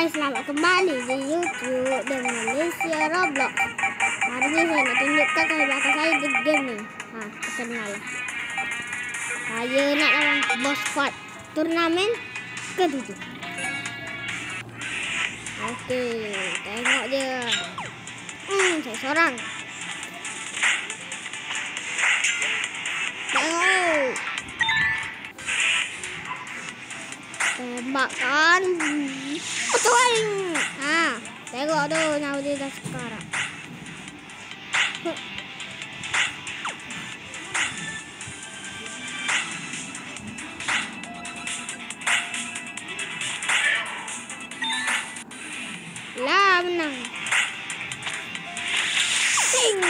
Hai, selamat kembali di YouTube dan Malaysia Roblox. Hari ini saya nak tunjukkan kehebatan saya di game ni. Kenal. Saya nak lawan boss fight turnamen ke-7. Okey, tengok je. Saya seorang. Tengok. Tembak kan. Betul. Tengok tu nyawa dia dah sekarang. Lah menang. Sing.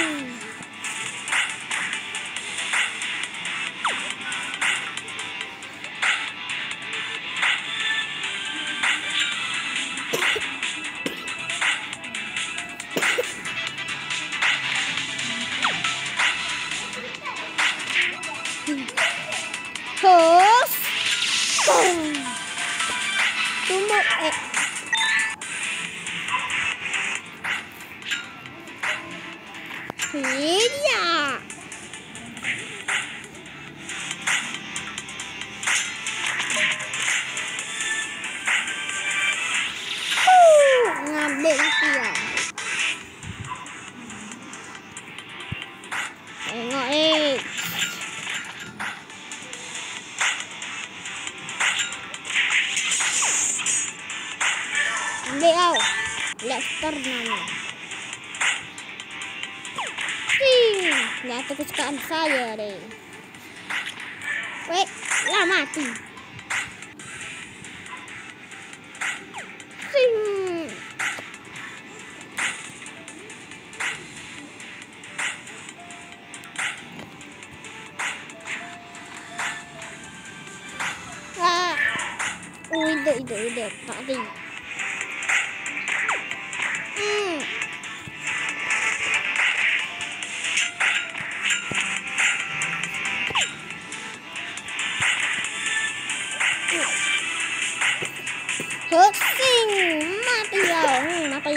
Terus tumbuk iya ngambil mati ya. Tengok ambil kau. Lester namanya. Lihat kesukaan saya deh. Wait, lah mati. Sing. Ide tadi. Sing mati ya, mati.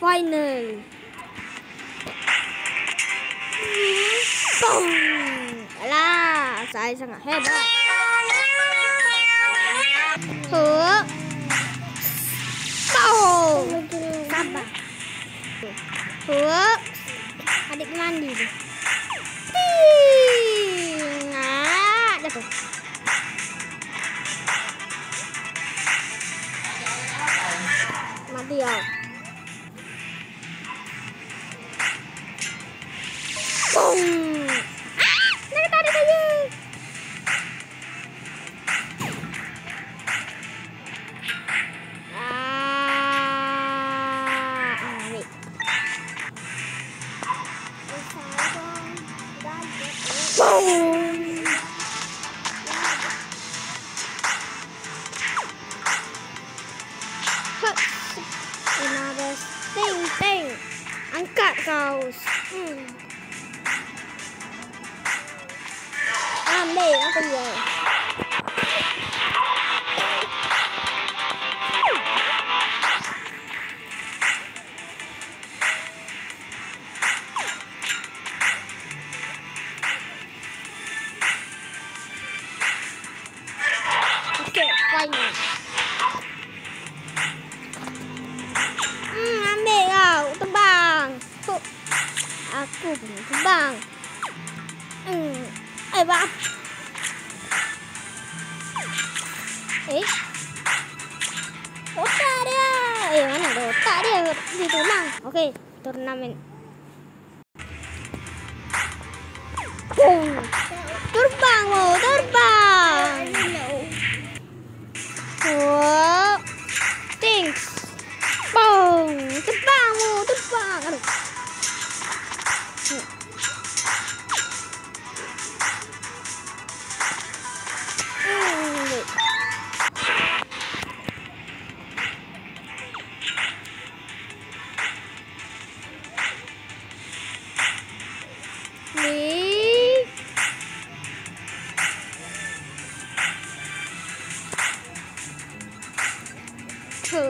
Final. Boom. Alah, saya sangat hebat. Sabar. Adik mandi tu. Dah tu. Mati ya. Boom. Nak tarik saya. Boom. Another thing. Angkat kau. Ambil apa dia? Final. Ambil kau, terbang. Aku punya terbang. Bang. Otak dia. Mana ada otak dia di tulang. Okey, turnamen. Terbang, terbang. Thanks. Boom. Terbang, terbang. Aduh. Boom!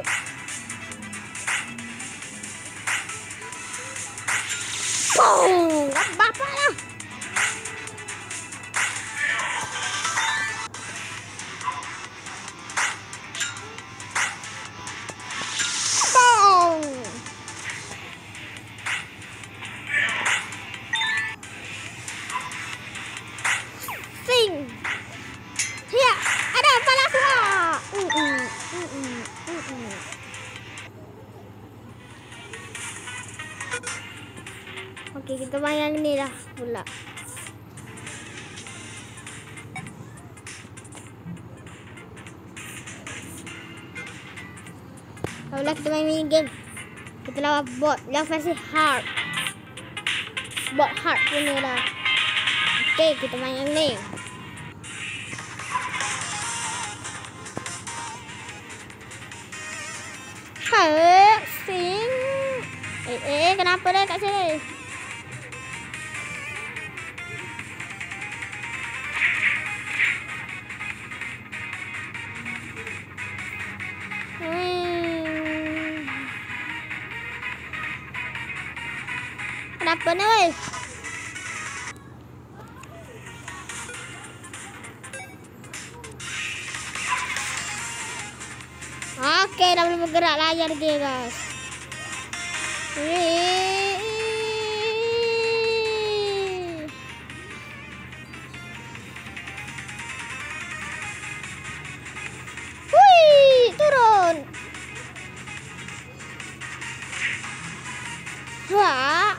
Apa lah? Boom! Sing! Ya, ada apa lah? Oke, kita main yang ini dah pula. Kalau kita main mini game, kita lawan bot yang versi hard. Bot hard punya lah. Oke, kita main yang ni. Hai, sing. Kenapa dah kat sini? Kenapa ni, weh? Oke, dah boleh bergerak layar dia, guys. Wih, turun. Wah.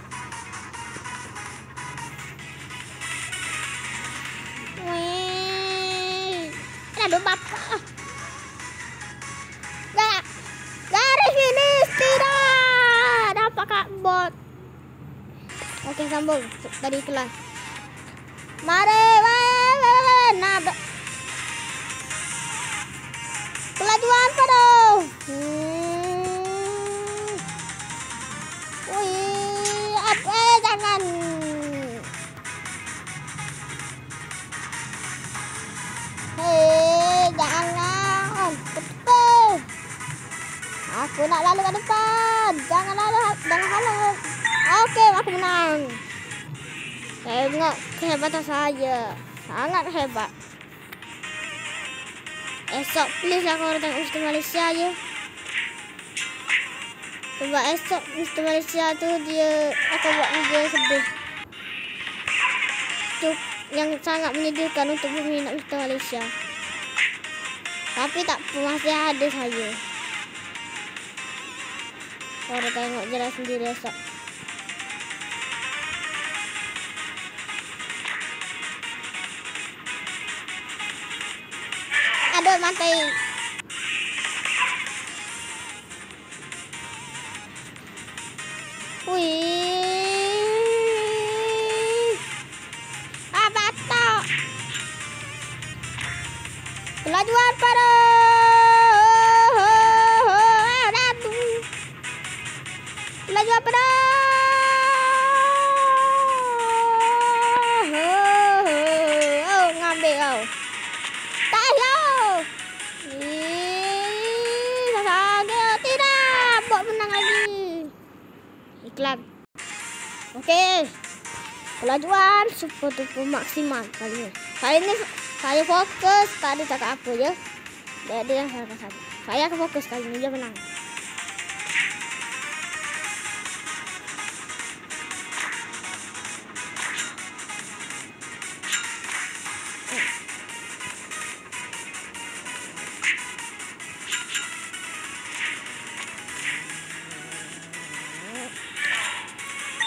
Wih. Aduh, bapak. Garis ini tidak dapat kak bot. Oke, sambung tadi itulah. Mari, nabrak. Kelajuan penuh. Wih, jangan. Jangan. Betul. Aku nak lalu ke depan. Jangan halang. Oke, aku menang. Tengok kehebatan saya. Sangat hebat. Esok please lah kalau tengok Mr. Malaysia je. Sebab esok Mr. Malaysia tu dia akan buat video sedih. Itu yang sangat menyedihkan untuk peminat Mr. Malaysia. Tapi tak apa, masih ada saya. Korang tengok je lah sendiri esok. Aduh, mati. Wih. Batok. Kelajuan penuh. Kelajuan penuh. Ngambil kau. Tak lah. Tidak. Bot menang lagi. Iklan. Okey. Kelajuan super duper maksimal kali ni. Kali ni saya fokus, tak ada cakap apa je. Dia yang saya rasa. Saya akan fokus kali ni, dia menang.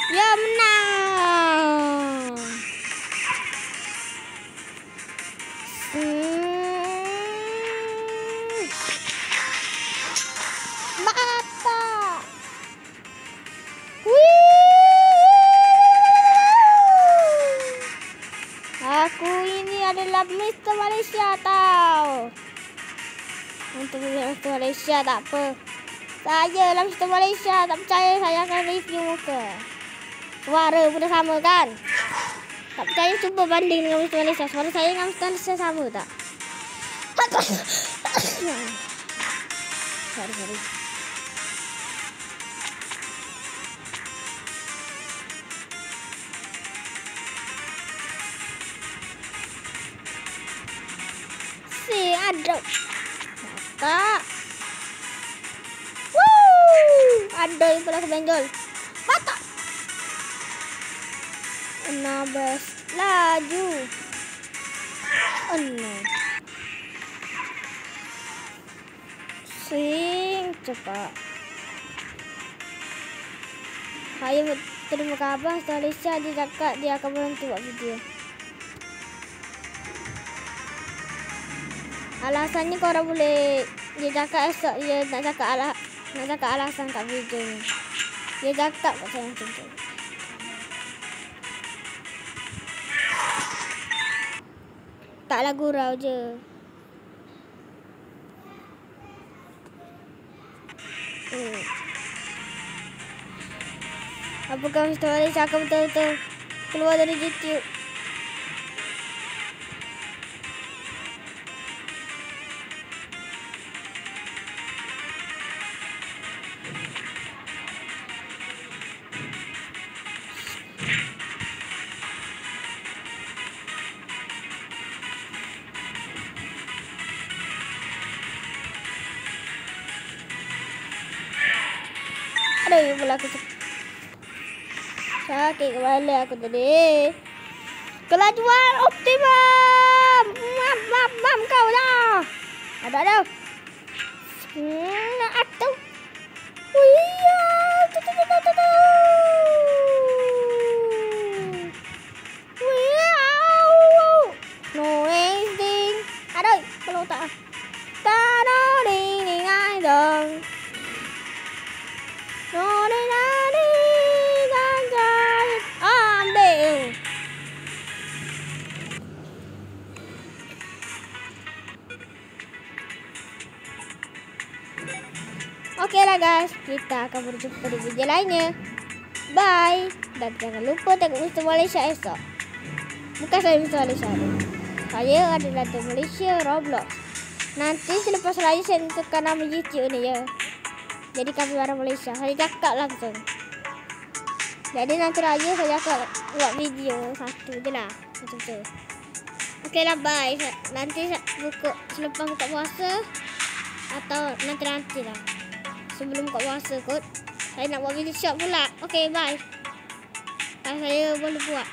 Dia menang. Mata. Aku ini adalah Mr. Malaysia tau. Untuk Mr. Malaysia tak apa. Saya lah Mr. Malaysia, tak percaya saya akan review muka. Suara pun dah sama kan? Tak percaya cuba banding dengan Mr. Malaysia. Suara saya dengan Mr. Malaysia sama tak? Sorry. Si ada. Kakak. Ada yang pula kebenjol. Mata. 16 laju. Oh no. Swing cepat. Saya terima kabar setelah Lisa dia cakap dia akan berhenti buat video. Alasannya korang boleh dia cakap esok dia nak cakap alasan kat video ni. Dia cakap kat saya macam tu. Taklah gurau je. Apakah Mr. Walis akan betul-betul keluar dari YouTube? Aduh, pula aku sakit kepala aku tadi. Kelajuan optimum. Mam kau dah. Ada. Atau. Wia. No ending. Aduh, kalau tak. Ta-da ding ai dong. Oke lah guys, kita akan berjumpa di video lainnya. Bye. Dan jangan lupa tengok Mr. Malaysia esok. Bukan saya Mr. Malaysia. Saya adalah Datuk Malaysia Roblox. Nanti selepas raya saya tentukan nama YouTube ni ya. Jadi Kapibara Malaysia. Saya cakap langsung. Jadi nanti raya saya akan buat video satu je lah. Macam tu. Okey lah, bye. Nanti buka selepas buka puasa. Atau nanti lah. Sebelum buka puasa kot. Saya nak buat video short pula. Okey, bye. Saya boleh buat.